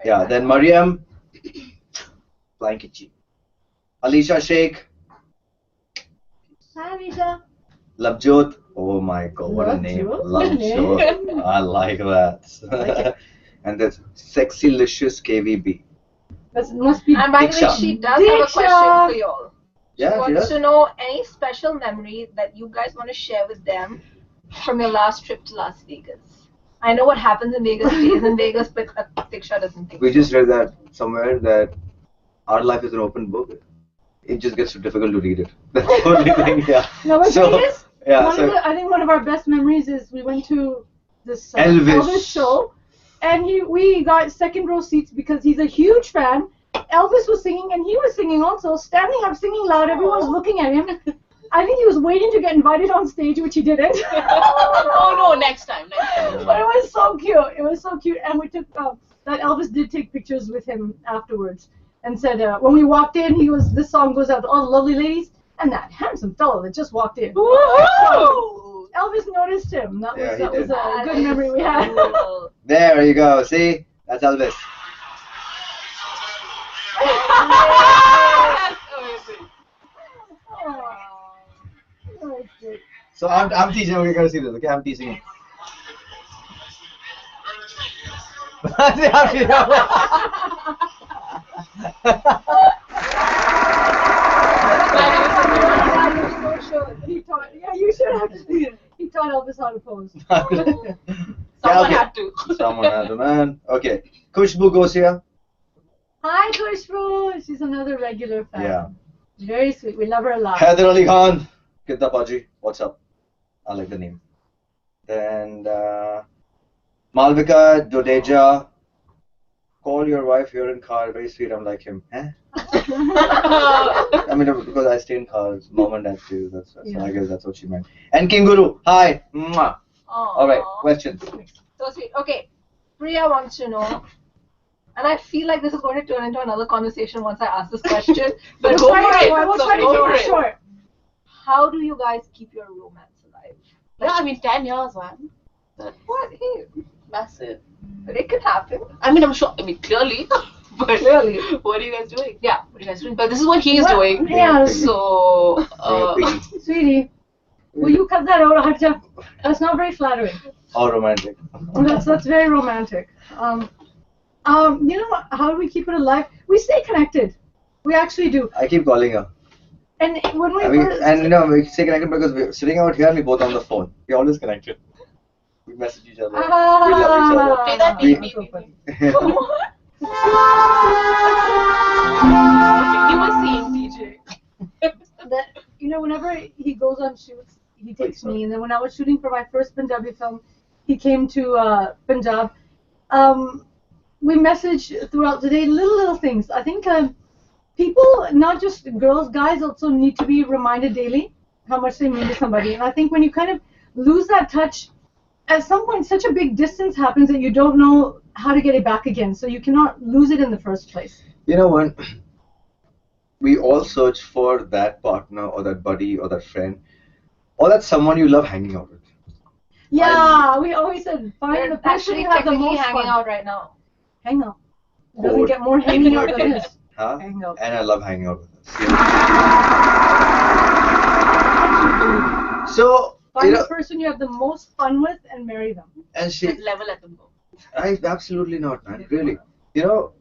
Yeah, then Mariam. Blankichi. Alicia Sheikh. Hi, Rita. Lavjot. Oh my god, what a name. Lavjot. Lavjot. I like that. And that's Sexylicious KVB. That must be. And by the way, Diksha. she does have a Diksha. question for you all. She Yeah, she wants does. to know any special memory that you guys want to share with them from your last trip to Las Vegas. I know what happens in Vegas stays in Vegas, but Diksha doesn't think We so. just read that somewhere that our life is an open book. It just gets too difficult to read it. That's the only thing, yeah. No, but So, thing is, yeah, I think one of our best memories is we went to this Elvis. Elvis show, and we got second row seats because he's a huge fan. Elvis was singing, and he was singing also, standing up, singing loud. Everyone's looking at him. I think he was waiting to get invited on stage, which he didn't. Oh no, next time. But it was so cute. It was so cute, and we took that Elvis did take pictures with him afterwards, and said when we walked in, this song goes out to all the lovely ladies, and that handsome fellow that just walked in. Woo! Elvis noticed him. That was Yeah, he that was did. a good memory we had. there you go. See? That's Elvis. That's amazing. So I'm teaching. We're gonna see this. Okay, I'm teaching him. how to pose. Someone okay. had to. Someone had to, man. Okay. Kushbu Gosia. Hi, Kushbu. She's another regular fan. Yeah. Very sweet. We love her a lot. Haider Ali Khan. Kidda Paji. What's up? I like the name. Then Malvika Dodeja. Call your wife here in car. Very sweet. I'm like him. Eh? I mean, because I stay in cars. Mom and dad too. That's so I guess that's what she meant. And King Guru. Hi. Mwah. All right. Questions. So sweet. Okay. Priya wants to know, and I feel like this is going to turn into another conversation once I ask this question. But Go for it. We'll try to Go for keep it it. short. how do you guys keep your romance alive? Yeah, I mean 10 years, man. What? Hey, Massive. but it could happen. I mean, I'm sure. I mean, clearly. But Clearly. what are you guys doing? Yeah. What are you guys doing? But this is what he's Well, doing. yeah. So. Sweetie, will you cut that out, Harja? That's not very flattering. How romantic. That's very romantic. You know what, how do we keep it alive? We stay connected. We actually do. I keep calling her. And when we I mean, first, and you know, we stay connected because we're sitting out here and we both on the phone. We're always connected. We message each other. We love Play that We- beat, so beat, funny. each other. You were seeing TJ. That, you know, whenever he goes on shoots, he takes me. And then when I was shooting for my first Punjabi film, he came to Punjab. We message throughout the day, little things. I think people, not just girls, guys also need to be reminded daily how much they mean to somebody. And I think when you kind of lose that touch, at some point such a big distance happens that you don't know how to get it back again. So you cannot lose it in the first place. You know, when we all search for that partner or that buddy or that friend or that someone you love hanging out with. Yeah, we always said find We're the person actually you have the technically most hanging fun. out right now. Hang out. Doesn't Code. get more hanging out than this. Huh? Hang out. And I love hanging out with her. So, you Find know, the person you have the most fun with and marry them. and she, Level at them go. absolutely not, man. Really. You know,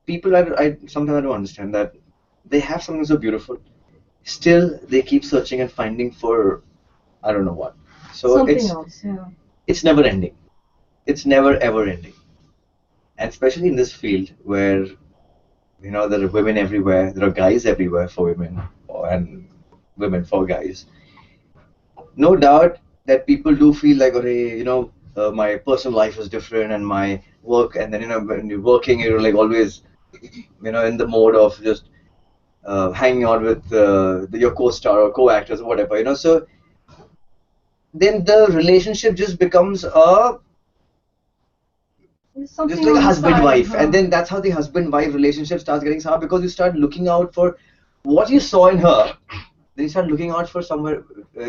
people, I sometimes I don't understand that they have something so beautiful. Still, they keep searching and finding for, I don't know what. So Something else, yeah. it's never ending. It's never ever ending. And especially in this field where, you know, there are women everywhere, there are guys everywhere for women and women for guys. No doubt that people do feel like, okay, you know, my personal life is different and my work, and then, you know, when you're working, you're like always, you know, in the mode of just hanging out with your co-star or co-actors or whatever, you know. So then the relationship just becomes Something just like a on the husband-wife, side, and then that's how the husband-wife relationship starts getting sour because you start looking out for what you saw in her, then you start looking out for somewhere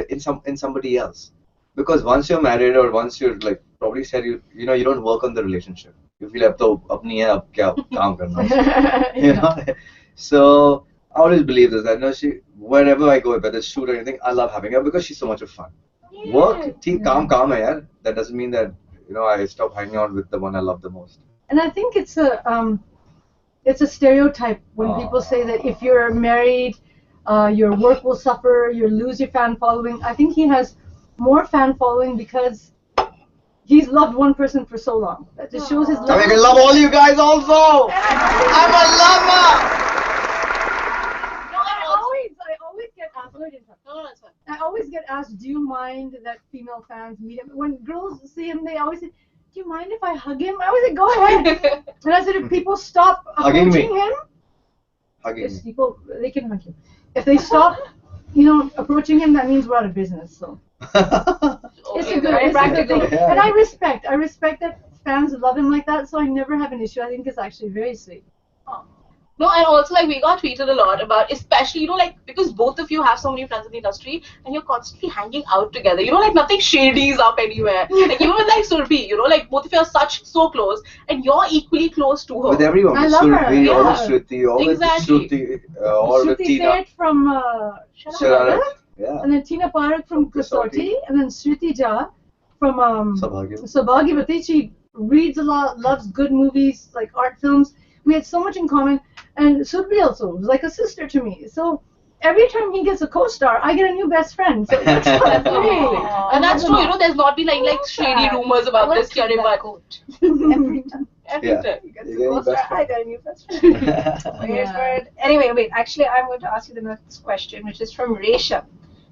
in somebody else. Because once you're married or once you're like probably said you know you don't work on the relationship. You feel ab to apni hai, ab kya kaam karna hai. You know. So I always believe this that, you know, she wherever I go, whether it's shoot or anything, I love having her because she's so much of fun. Work, theek kaam hai yaar. That doesn't mean that, you know, I stop hanging out with the one I love the most. And I think it's a stereotype when people say that if you're married, your work will suffer, you'll lose your fan following. I think he has more fan following because he's loved one person for so long. That just shows his love. I mean, I love all you guys also. I'm a lover. I always get asked. No, it's fine. I always get asked, do you mind that female fans meet him? When girls see him, they always say, do you mind if I hug him? I always say, go ahead. And I said, if people stop Hugging me. approaching him, Hugging yes, me. people, they can hug you. If they stop, you know, approaching him, that means we're out of business. So it's a good, very it's a good thing. practical. Yeah. And I respect that fans love him like that. So I never have an issue. I think it's actually very sweet. No, and also like we got tweeted a lot about, especially, you know, like because both of you have so many friends in the industry and you're constantly hanging out together. You know, like nothing shady is up anywhere. Like even with like Surbi, you know, like both of you are so close and you're equally close to her. With everyone, I with love her, Surbi, or with yeah. Shruti, or Exactly. with Shruti, or with Shruti Tina. Seth from Shararat. Yeah. and then Tina Parak from Kasauti, and then Shruti Jha from Saubhagyavati. She reads a lot, loves good movies, like art films. We had so much in common. And Surbi also was like a sister to me. So every time he gets a co-star, I get a new best friend. So that's That's great. amazing. And that's true, you know, there's not been like shady rumors about this theory, but Every time. every Yeah. time. He gets You a get any co-star, best friend? I got a new best friend. Wait Yeah. for it. Anyway, wait. Actually, I'm going to ask you the next question, which is from Resha.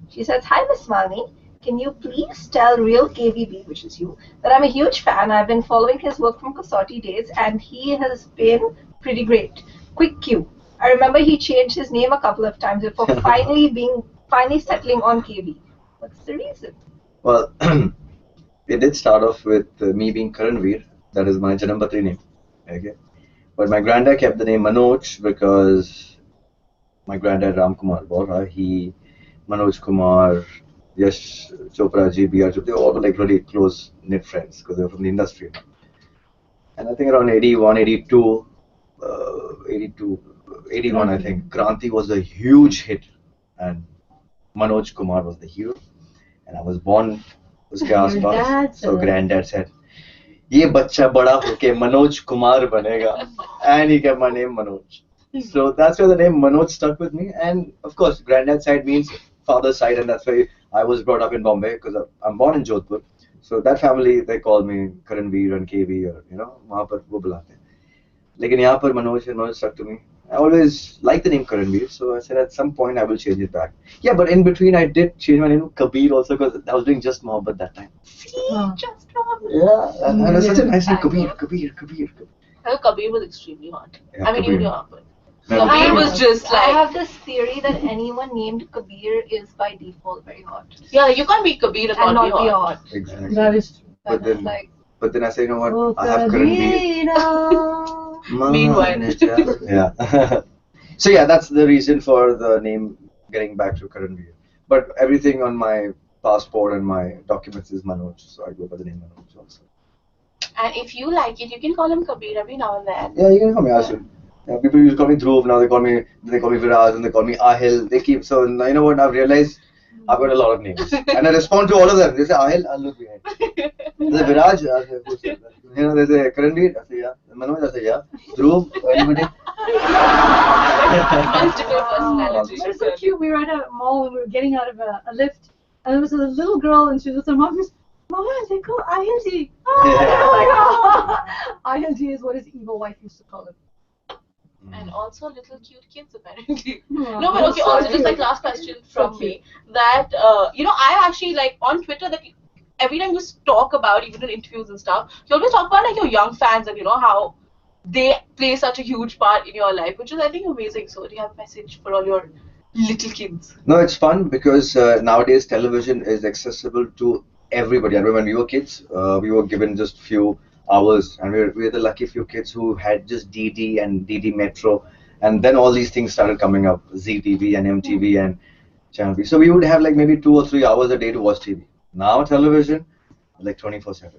She says, "Hi, Miss Malini. Can you please tell Real KVB, which is you, that I'm a huge fan. I've been following his work from Kasauti days, and he has been pretty great. Quick cue. I remember he changed his name a couple of times before finally settling on KB. What's the reason?" Well, it did start off with me being Karanvir. That is my Janambati name. Okay. But my granddad kept the name Manoj because my granddad Ram Kumar Bohra, Manoj Kumar, Yash Chopra ji, B.R. Chopra, they all were like really close knit friends because they were from the industry. And I think around 81, 82, 82, 81, I think, Kranti was a huge hit. And Manoj Kumar was the hero. And I was born उसके Your आसपास. dad So said- granddad said, ये बच्चा बड़ा होके मनोज कुमार बनेगा. And he kept my name Manoj. So that's where the name Manoj stuck with me. And of course, granddad side means father's side, and that's why I was brought up in Bombay because I'm born in Jodhpur. So that family, they call me Karanvir and KV, or वहाँ पर वो बुलाते हैं. लेकिन यहाँ पर Manoj stuck to me. I always liked the name Karanvir, so I said at some point I will change it back. Yeah, but in between I did change my name to Kabir also because I was doing just Mohabbat that time. Just Mohammed. Yeah, and it was such a nice name, Kabir. Kabir was extremely hot. Yeah, I mean, Kabir. you know, but No, Kabir was just I like, have this theory that anyone named Kabir is by default very hot. yeah, you can't be Kabir and And not not be be hot. hot. Exactly. That is true. But That's then, like, but then I say, you know what? Oh, I have Karanvir. Kabira. Meanwhile. Yeah. So yeah, that's the reason for the name getting back to Karanvir. But everything on my passport and my documents is Manoj, so I go by the name Manoj also. And if you like it, you can call him Kabir every now and then. Yeah, you can call me Ashwin. Yeah, people used to call me Dhruv, now they call me Viraj, and they call me Ahil. They keep, so now you know what? I've realized I've got a lot of names, and I respond to all of them. They say Ahil, I'll look behind. They say Viraj, I say, who's that? They say Karanvir, I say yeah. Manoj, I say yeah. Dhruv, anybody? Multiple personalities. It was so cute. We were at a mall and we were getting out of a lift, and there was a little girl, and she was with her mom. She was, Mama, they call ILG. ILG is what his evil wife used to call him. And also little cute kids apparently. Yeah. No, but okay, So also just cute. like last question So from me that you know, I actually like on Twitter that every time you talk about, even in interviews and stuff, you always talk about like your young fans and you know how they play such a huge part in your life, which is I think amazing. So do you have a message for all your little kids? No, it's fun because nowadays television is accessible to everybody. I remember when we were kids, we were given just few hours, and we were the lucky few kids who had just DD and DD Metro, and then all these things started coming up, ZTV and MTV and Channel V. So we would have like maybe 2 or 3 hours a day to watch TV. Now television, like 24/7.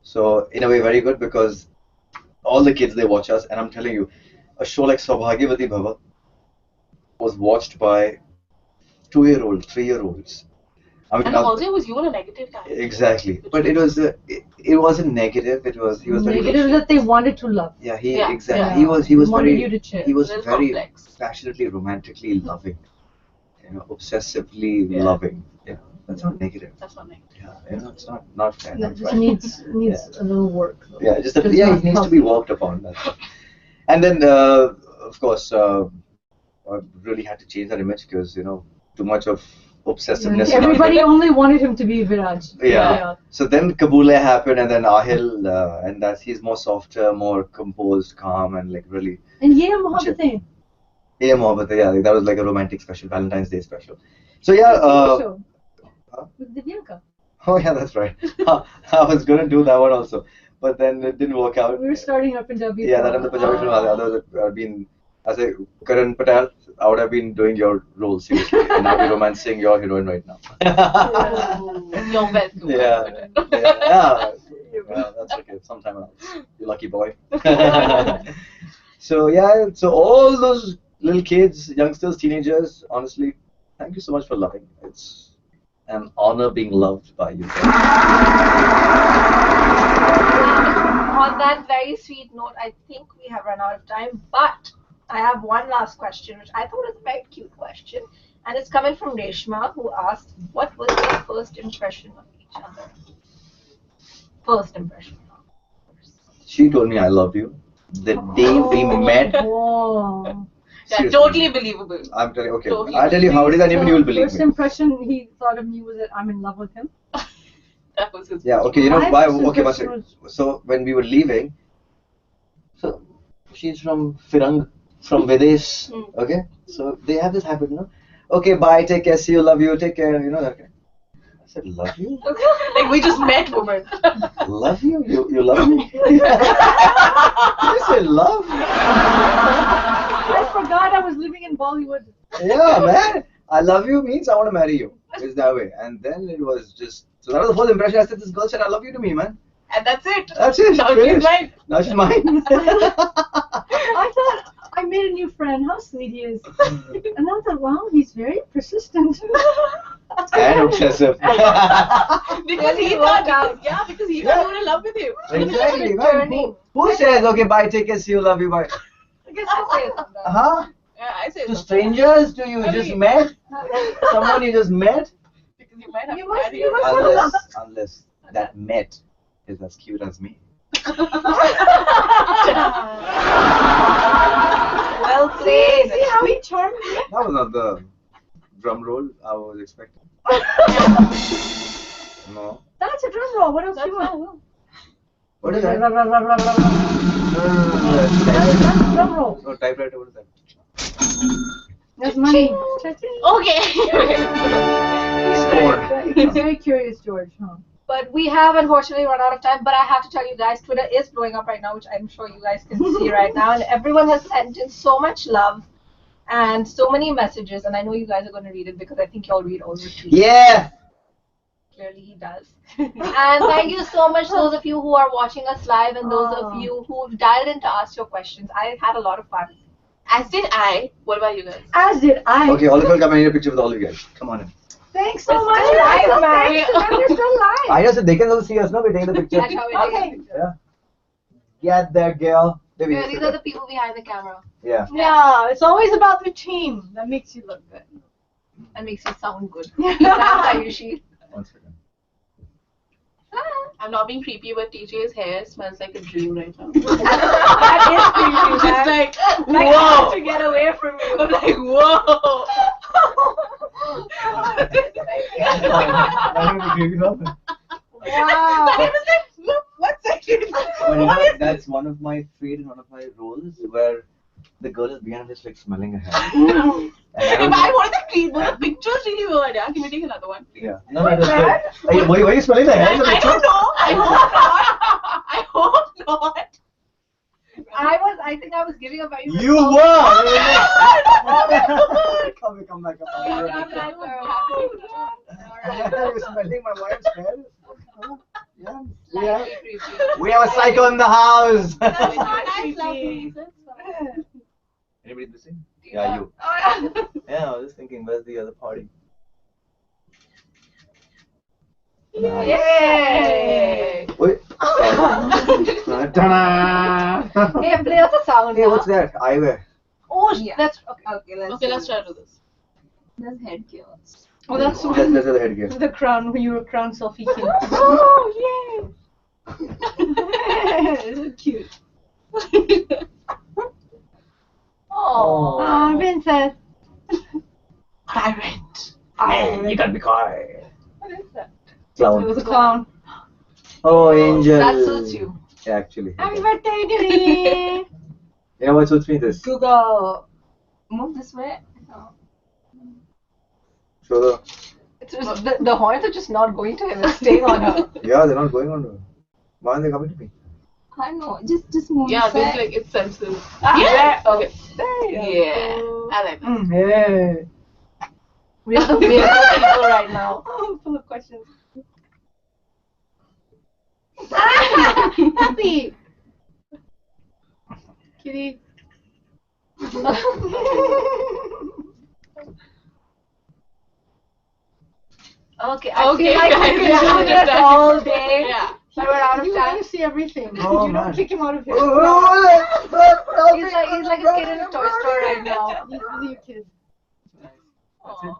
So in a way, very good because all the kids they watch us, and I'm telling you, a show like Saubhagyavati Bhava was watched by 2-year-old, 3-year-olds. I mean, And now- also it was you in a negative character. exactly, but it wasn't negative. He was very Negative that they wanted to love. yeah Yeah. he was Wanted very you to chill. he was Little very complex. passionately romantically loving, obsessively Yeah. loving. Yeah, that's not negative. That's what I Yeah, it's not fair. That not just right. needs a little work. Though. Yeah, just that, Just yeah, not it needs to healthy. be worked upon. That's it. And then, of course, I really had to change that image because too much of obsessiveness. Everybody only wanted him to be Viraj. Yeah. So then Kabule happened, and then Ahil, and he's more softer, more composed, calm, and like really. And Ye Mohabbat Hai. Yeah, Mohabbat, yeah, that was like a romantic special, Valentine's Day special. So yeah. Show. Huh? With Divyanka. Oh yeah, that's right. I was gonna do that one also, but then it didn't work out. We were starting our Punjabi. Yeah, that in the Punjabi film. Otherwise, I'd been as a Karan Patel. I would have been doing your role seriously, and I'd be romancing your heroine right now. You're welcome. Yeah. Well, that's okay. Sometime else. You lucky boy. So yeah, so all those little kids, youngsters, teenagers, honestly, thank you so much for loving. It's an honor being loved by you. On that very sweet note, I think we have run out of time, but I have one last question, which I thought was a very cute question. And it's coming from Reshma, who asked, what was your first impression of each other? First impression. She told me I love you the day we met. Oh. Yeah, Seriously. totally believable. I'm telling you, okay. Totally. I'll tell you how it is, and even you will believe First me. impression he thought of me was that I'm in love with him. That was his. Yeah, okay, you know My why? first Okay, one impression second. So when we were leaving, so she's from Firang, from Videsh. Okay, so they have this habit, no? Okay, bye, take care, see you, love you, take care, you know that. I said, love you? Like we just met, woman. Love you? You love me? You said love? I forgot I was living in Bollywood. Yeah, man. I love you means I want to marry you. It's that way. And then it was just, so that was the whole impression. I said, this girl said, I love you to me, man. And that's it. That's it. Now she's Finished. mine. Now she's mine. I thought I made a new friend. How sweet he is. And I thought, wow, he's very persistent. And obsessive. Because he thought, yeah, because he thought Yeah. you were in love with him. Exactly, man. Returning. Who says, okay, bye, take care, see you, love you, bye? I guess I say something. Huh? Yeah, I say To so. strangers? To you I just mean- met? Someone you just met? Because you might have You to must- marry you him. must- Unless that met is as cute as me. Well played. See how he charmed me? That was not the drum roll I was expecting. No. That's a drum roll. What else do you That's want? What is that? That's a drum roll. No, typewriter, what is that? That's money. Okay. He's very curious, George. Huh? But we have unfortunately run out of time. But I have to tell you guys, Twitter is blowing up right now, which I'm sure you guys can see right now. And everyone has sent in so much love and so many messages. And I know you guys are going to read it because I think you'll read all the tweets. Yeah! Clearly he does. And thank you so much, those of you who are watching us live and those of you who've dialed in to ask your questions. I had a lot of fun. As did I. What about you guys? As did I. Okay, all of you come and need a picture with all of you guys. Come on in. Thanks so It's much. still live, guys. man. Thanks to them. They're still live. I know, so they can also see us, no? We're taking the picture. That's how we take Okay. a picture. Yeah. Get there, girl. There we Yeah, go. these are the people behind the camera. Yeah. Yeah, it's always about the team that makes you look good. That makes you sound good. Thanks, Ayushi. One second. I'm not being creepy, but TJ's hair smells like a dream right now. That is creepy, It's man. like, Like, I have whoa. to get away from you. I'm like, whoa. Wow. I was like, look, what's that? But you know, that's one of my trade in one of my roles where the girl is behind just like smelling her hair. And I don't I know- wanted to read the picture's really weird. Yeah, can we take another one? Yeah. No, that's good. Hey, why are you smelling the hair in the I picture? don't know. I hope not. I think I was giving a very good You song. were! Come back. Yeah, You're smelling my wife's hair? Yeah. Yeah. We have a psycho in the house! That's not nice, lovely. Anybody listening? Yeah, you. Yeah, I was just thinking, where's the other party? Nice. Yay! Wait. Ta-da! Hey, play us a sound. Hey, now. what's that? Eyewear. Oh, let's let's Okay, let's try to do this. That's headgear. Oh, that's That's the headgear. the crown, your crown selfie kid. Oh, yay! This is cute. Oh, Princess. Tyrant. Hey, you gotta be quiet. what is that? It Clown. was a clown. Oh, angel. That suits you. Yeah, actually. Happy birthday to me. You know what suits me? This. Google, move this way. Show the. It's just, the horns are just not going to him. It's staying on her. Yeah, they're not going on. Why aren't they coming to me? I know. Just move. Yeah, this way. this like it's sensitive. Yeah. Okay. There you Yeah. go. I like that. Hey. We are the weirdest people right now. I'm full of questions. Happy. Kitty. Okay, I Okay, feel like guys, we could yeah, do this understand. all day. Yeah. But we're out of You time. want to see everything. Oh, You man. don't kick him out of here. He's like a kid in a toy store right now. He's really a kid. That's it.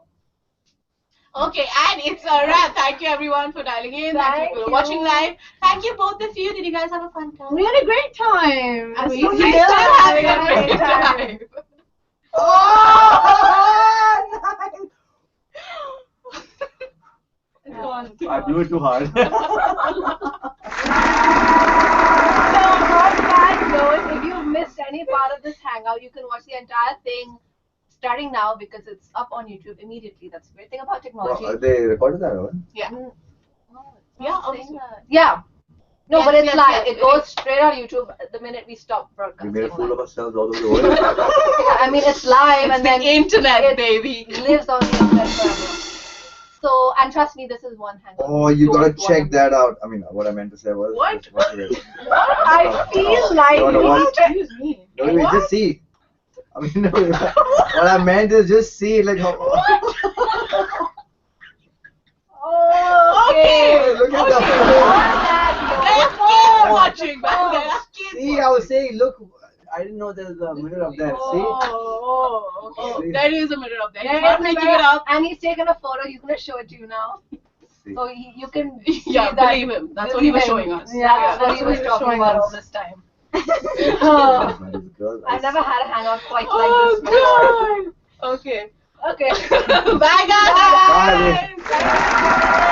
it's a wrap. Thank you everyone for dialing in. Thank you for watching live. Thank you both of you. Did you guys have a fun time? We had a great time. And we So still still having a having great time. I blew it too hard. So, on that note, if you've missed any part of this hangout, you can watch the entire thing starting now because it's up on YouTube immediately. That's the great thing about technology. They recorded that one? Yeah. No, Yeah, I'm saying obviously. that. Yeah. No, Yes, but it's yes, live. yes. It goes straight on YouTube the minute we stop We broadcasting. made a fool of ourselves all over the world. I mean, it's live It's and the then internet, it baby. lives on the internet forever. So, and trust me, this is one hangout. Oh, you Don't gotta wanna check miss. that out. I mean, what I meant to say was. What? I feel like You wanna we watch? need to- Excuse me. No, wait, just see. I mean, no, what I meant is just see, like, how. Okay. Look at On that. that Let's note, keep watching, man. Let's keep See, I was saying, look, I didn't know there was a mirror up there. See? Oh, okay. See? There is a mirror up there. There He's not is a making mirror, it up. and he's taken a photo. He's gonna show it to you now. See. So you can see Yeah, that. believe him. That's what he was believe him. showing us. Yeah, that's Yeah. what he was talking showing about us. all this time. Oh, This girl, I've never had a hangout quite Oh, like this before. God. Okay. Okay. Bye, guys. Bye. Bye.